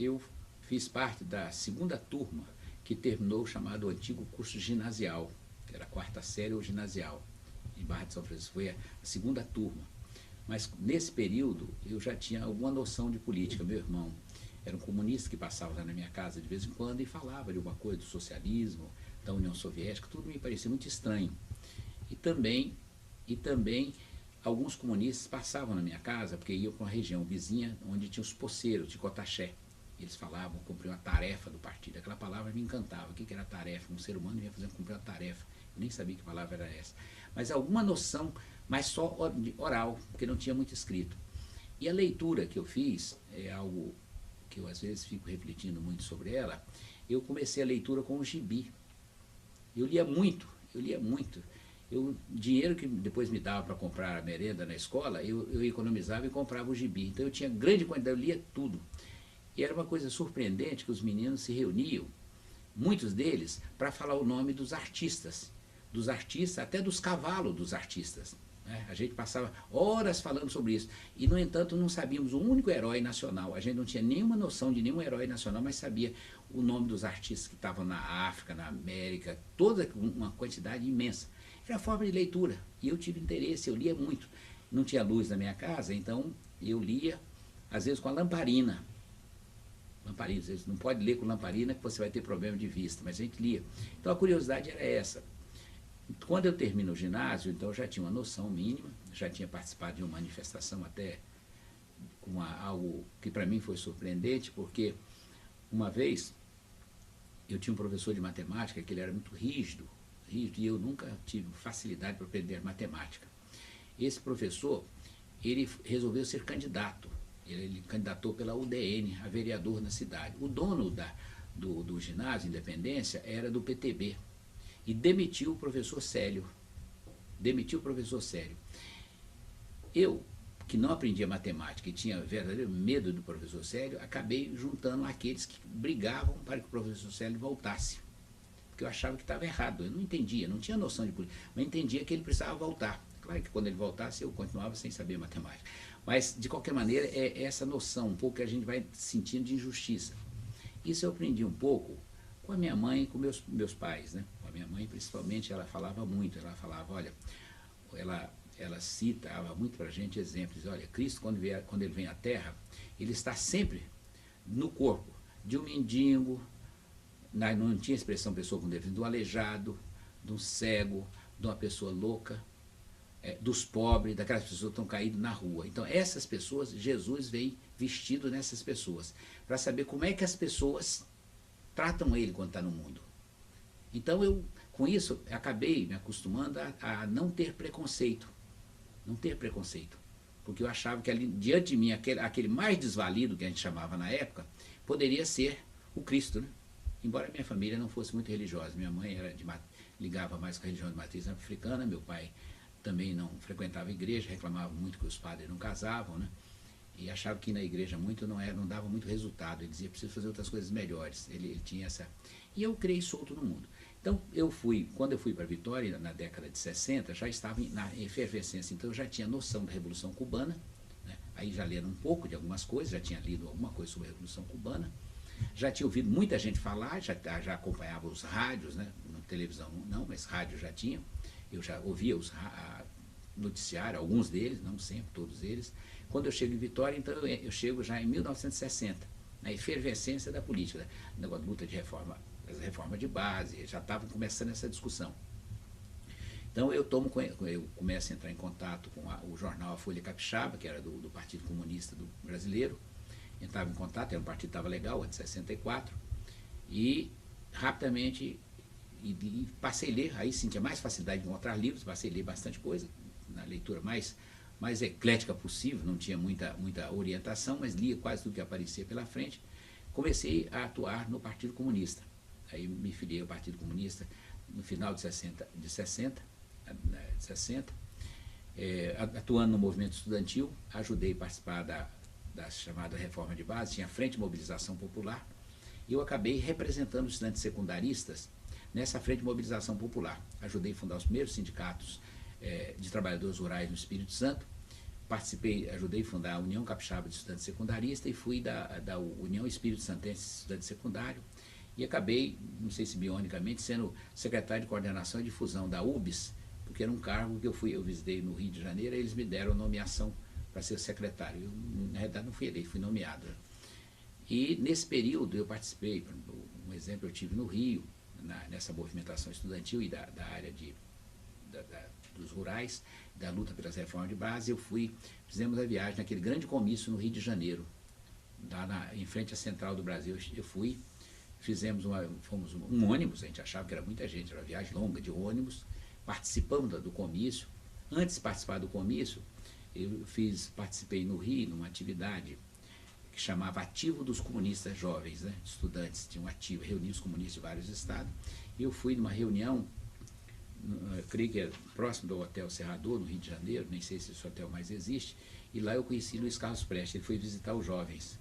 eu fiz parte da segunda turma que terminou o chamado antigo curso ginasial, que era a quarta série ou ginasial, em Barra de São Francisco. Foi a segunda turma. Mas nesse período eu já tinha alguma noção de política. Meu irmão era um comunista que passava lá na minha casa de vez em quando e falava de alguma coisa do socialismo, da União Soviética, tudo me parecia muito estranho. E também alguns comunistas passavam na minha casa, porque iam para uma região vizinha onde tinha os poceiros de Cotaxé. Eles falavam, cumpriam uma tarefa do partido. Aquela palavra me encantava. O que era tarefa? Um ser humano ia fazer cumprir uma tarefa. Eu nem sabia que palavra era essa. Mas alguma noção, mas só oral, porque não tinha muito escrito. E a leitura que eu fiz é algo que eu às vezes fico refletindo muito sobre ela. Eu comecei a leitura com o gibi. Eu lia muito, eu lia muito. Dinheiro que depois me dava para comprar a merenda na escola, eu economizava e comprava o gibi. Então eu tinha grande quantidade, eu lia tudo. E era uma coisa surpreendente que os meninos se reuniam, muitos deles, para falar o nome dos artistas, até dos cavalos dos artistas. Né? A gente passava horas falando sobre isso. E, no entanto, não sabíamos o único herói nacional. A gente não tinha nenhuma noção de nenhum herói nacional, mas sabia o nome dos artistas que estavam na África, na América, toda uma quantidade imensa. Era a forma de leitura. E eu tive interesse, eu lia muito. Não tinha luz na minha casa, então eu lia, às vezes, com a lamparina. Lamparina, você não pode ler com lamparina que você vai ter problema de vista, mas a gente lia. Então a curiosidade era essa. Quando eu termino o ginásio, então eu já tinha uma noção mínima, já tinha participado de uma manifestação até com algo que para mim foi surpreendente, porque uma vez eu tinha um professor de matemática que ele era muito rígido, e eu nunca tive facilidade para aprender matemática. Esse professor, ele resolveu ser candidato. Ele candidatou pela UDN, a vereador na cidade. O dono do ginásio Independência era do PTB e demitiu o professor Célio. Eu, que não aprendia matemática e tinha verdadeiro medo do professor Célio, acabei juntando aqueles que brigavam para que o professor Célio voltasse. Porque eu achava que estava errado. Eu não entendia, não tinha noção de política, mas entendia que ele precisava voltar. Claro que quando ele voltasse eu continuava sem saber matemática. Mas, de qualquer maneira, é essa noção um pouco que a gente vai sentindo de injustiça. Isso eu aprendi um pouco com a minha mãe e com meus pais. Né? Com a minha mãe, principalmente, ela falava muito. Ela falava, olha, ela citava muito para a gente exemplos. Olha, Cristo, quando ele vem à Terra, ele está sempre no corpo de um mendigo, não tinha expressão pessoa com deficiência, do aleijado, de um cego, de uma pessoa louca, dos pobres, daquelas pessoas que estão caídas na rua. Então, essas pessoas, Jesus veio vestido nessas pessoas, para saber como é que as pessoas tratam ele quando está no mundo. Então, eu, com isso, acabei me acostumando a não ter preconceito. Não ter preconceito. Porque eu achava que ali, diante de mim, aquele mais desvalido, que a gente chamava na época, poderia ser o Cristo, né? Embora minha família não fosse muito religiosa. Minha mãe ligava mais com a religião de matriz africana, meu pai também não frequentava a igreja, reclamava muito que os padres não casavam, né? E achava que ir na igreja muito não dava muito resultado. Ele dizia, preciso fazer outras coisas melhores. Ele tinha essa... E eu criei solto no mundo. Então, quando eu fui para Vitória, na década de 60, já estava na efervescência. Então, eu já tinha noção da Revolução Cubana, né? Aí já lendo um pouco de algumas coisas, já tinha lido alguma coisa sobre a Revolução Cubana, já tinha ouvido muita gente falar, já acompanhava os rádios, né? Na televisão não, mas rádio já tinha. Eu já ouvia os noticiários, alguns deles, não sempre, todos eles. Quando eu chego em Vitória, então eu chego já em 1960, na efervescência da política, negócio de luta de reforma de base, já estavam começando essa discussão. Então eu começo a entrar em contato com o jornal A Folha Capixaba, que era do Partido Comunista Brasileiro. Entrava em contato, era um partido que estava legal, de 64, e rapidamente e passei a ler, aí sim tinha mais facilidade de encontrar livros, passei a ler bastante coisa, na leitura mais eclética possível, não tinha muita orientação, mas lia quase tudo que aparecia pela frente. Comecei a atuar no Partido Comunista. Aí me filiei ao Partido Comunista no final de 60, atuando no movimento estudantil, ajudei a participar da chamada reforma de base, tinha a Frente de Mobilização Popular, e eu acabei representando os estudantes secundaristas nessa Frente de Mobilização Popular. Ajudei a fundar os primeiros sindicatos de trabalhadores rurais no Espírito Santo, participei, ajudei a fundar a União Capixaba de Estudantes Secundaristas e fui da União Espírito Santense de Estudantes Secundário e acabei, não sei se bionicamente, sendo secretário de Coordenação e Difusão da UBS, porque era um cargo que eu visitei no Rio de Janeiro e eles me deram nomeação para ser secretário. Eu, na realidade, não fui eleito, fui nomeado. E nesse período eu participei, um exemplo eu tive no Rio, nessa movimentação estudantil e da área dos rurais, da luta pelas reformas de base, fizemos a viagem naquele grande comício no Rio de Janeiro, em frente à Central do Brasil. Eu fui, fomos um ônibus, a gente achava que era muita gente, era uma viagem longa de ônibus, participamos do comício. Antes de participar do comício, participei no Rio, numa atividade que chamava Ativo dos Comunistas Jovens, né? Estudantes tinham ativo, reunia os comunistas de vários estados, e eu fui numa reunião, eu creio que é próximo do Hotel Serrador, no Rio de Janeiro, nem sei se esse hotel mais existe, e lá eu conheci Luiz Carlos Prestes, ele foi visitar os jovens.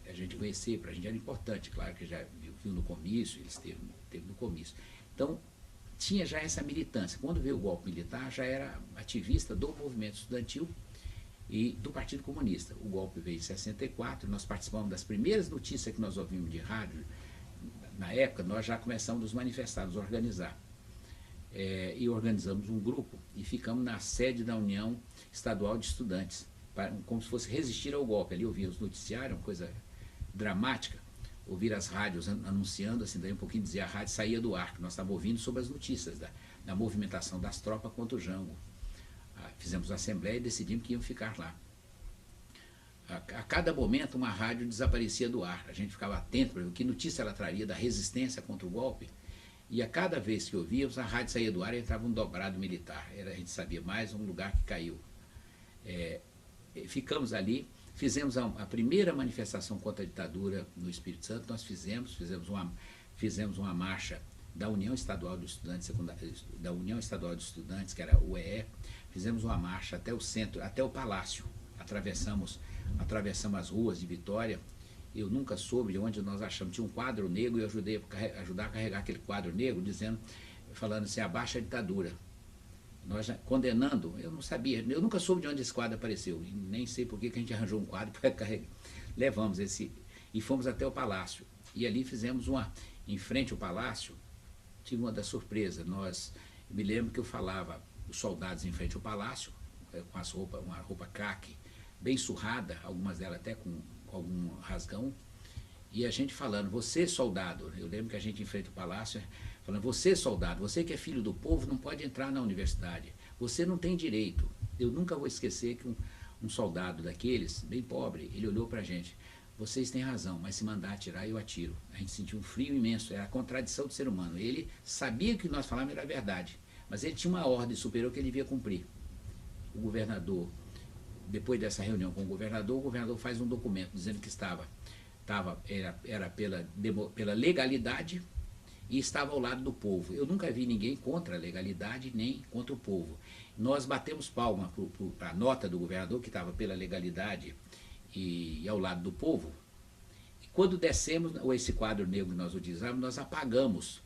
A gente conhecer, para a gente era importante, claro que já viu no comício, ele esteve no comício. Então, tinha já essa militância. Quando veio o golpe militar, já era ativista do movimento estudantil e do Partido Comunista. O golpe veio em 64, nós participamos das primeiras notícias que nós ouvimos de rádio. Na época, nós já começamos a nos manifestar, nos organizar. E organizamos um grupo e ficamos na sede da União Estadual de Estudantes, como se fosse resistir ao golpe. Ali ouvia os noticiários, uma coisa dramática, ouvir as rádios anunciando, assim, daí um pouquinho dizia, a rádio saía do ar, que nós estávamos ouvindo sobre as notícias da movimentação das tropas contra o Jango. Fizemos a assembleia e decidimos que iam ficar lá. A cada momento uma rádio desaparecia do ar, a gente ficava atento para ver que notícia ela traria da resistência contra o golpe, e a cada vez que ouvíamos, a rádio saía do ar e entrava um dobrado militar. A gente sabia mais um lugar que caiu. Ficamos ali, fizemos a primeira manifestação contra a ditadura no Espírito Santo. Nós fizemos uma marcha da União Estadual de Estudantes Secundários, da União Estadual de Estudantes, que era o UE, fizemos uma marcha até o centro, até o Palácio, atravessamos as ruas de Vitória. Eu nunca soube de onde nós achamos, tinha um quadro negro e eu ajudar a carregar aquele quadro negro, falando assim, abaixa a ditadura. Nós condenando, eu não sabia, eu nunca soube de onde esse quadro apareceu, e nem sei por que a gente arranjou um quadro para carregar. Levamos e fomos até o Palácio. E ali fizemos em frente ao Palácio, tive uma das surpresas. Eu me lembro que eu falava, os soldados em frente ao Palácio, com uma roupa caque, bem surrada, algumas delas até com algum rasgão, e a gente falando, você soldado, eu lembro que a gente em frente ao Palácio, falando, você soldado, você que é filho do povo não pode entrar na universidade, você não tem direito. Eu nunca vou esquecer que um soldado daqueles, bem pobre, ele olhou para a gente, vocês têm razão, mas se mandar atirar, eu atiro. A gente sentiu um frio imenso, era a contradição do ser humano. Ele sabia que o que nós falávamos era verdade, mas ele tinha uma ordem superior que ele devia cumprir. O governador, depois dessa reunião com o governador faz um documento dizendo que era pela legalidade e estava ao lado do povo. Eu nunca vi ninguém contra a legalidade nem contra o povo. Nós batemos palma para a nota do governador, que estava pela legalidade e ao lado do povo. E quando descemos, esse quadro negro que nós utilizávamos, nós apagamos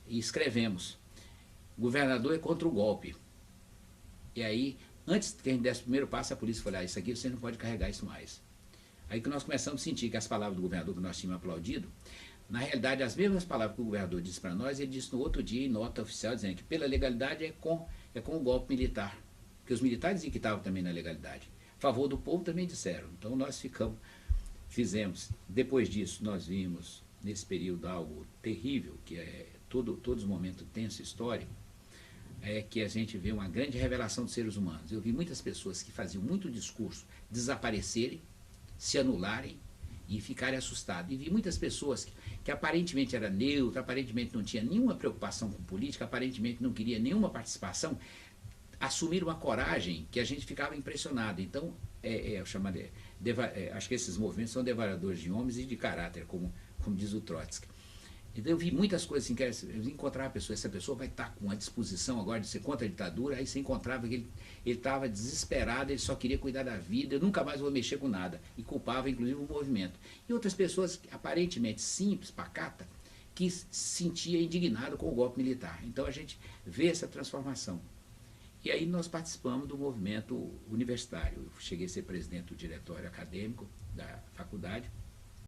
e escrevemos, o governador é contra o golpe. E aí, antes que a gente desse o primeiro passo, a polícia falou, isso aqui você não pode carregar isso mais. Aí que nós começamos a sentir que as palavras do governador que nós tínhamos aplaudido, na realidade, as mesmas palavras que o governador disse para nós, ele disse no outro dia, em nota oficial, dizendo que pela legalidade é com o golpe militar. Porque os militares diziam que estavam também na legalidade. A favor do povo também disseram. Então nós fizemos. Depois disso, nós vimos, nesse período, algo terrível, que é todos os momentos tenso histórico, é que a gente vê uma grande revelação dos seres humanos. Eu vi muitas pessoas que faziam muito discurso desaparecerem, se anularem e ficarem assustados. E vi muitas pessoas que aparentemente era neutra, aparentemente não tinha nenhuma preocupação com política, aparentemente não queria nenhuma participação, assumir uma coragem que a gente ficava impressionado. Então, acho que esses movimentos são devoradores de homens e de caráter, como diz o Trotsky. Então eu vi muitas coisas assim, que eu encontrava a pessoa, essa pessoa vai estar com a disposição agora de ser contra a ditadura, aí você encontrava que ele estava desesperado, ele só queria cuidar da vida, eu nunca mais vou mexer com nada, e culpava inclusive o movimento. E outras pessoas, aparentemente simples, pacata, que se sentia indignado com o golpe militar. Então a gente vê essa transformação. E aí nós participamos do movimento universitário. Eu cheguei a ser presidente do diretório acadêmico da faculdade.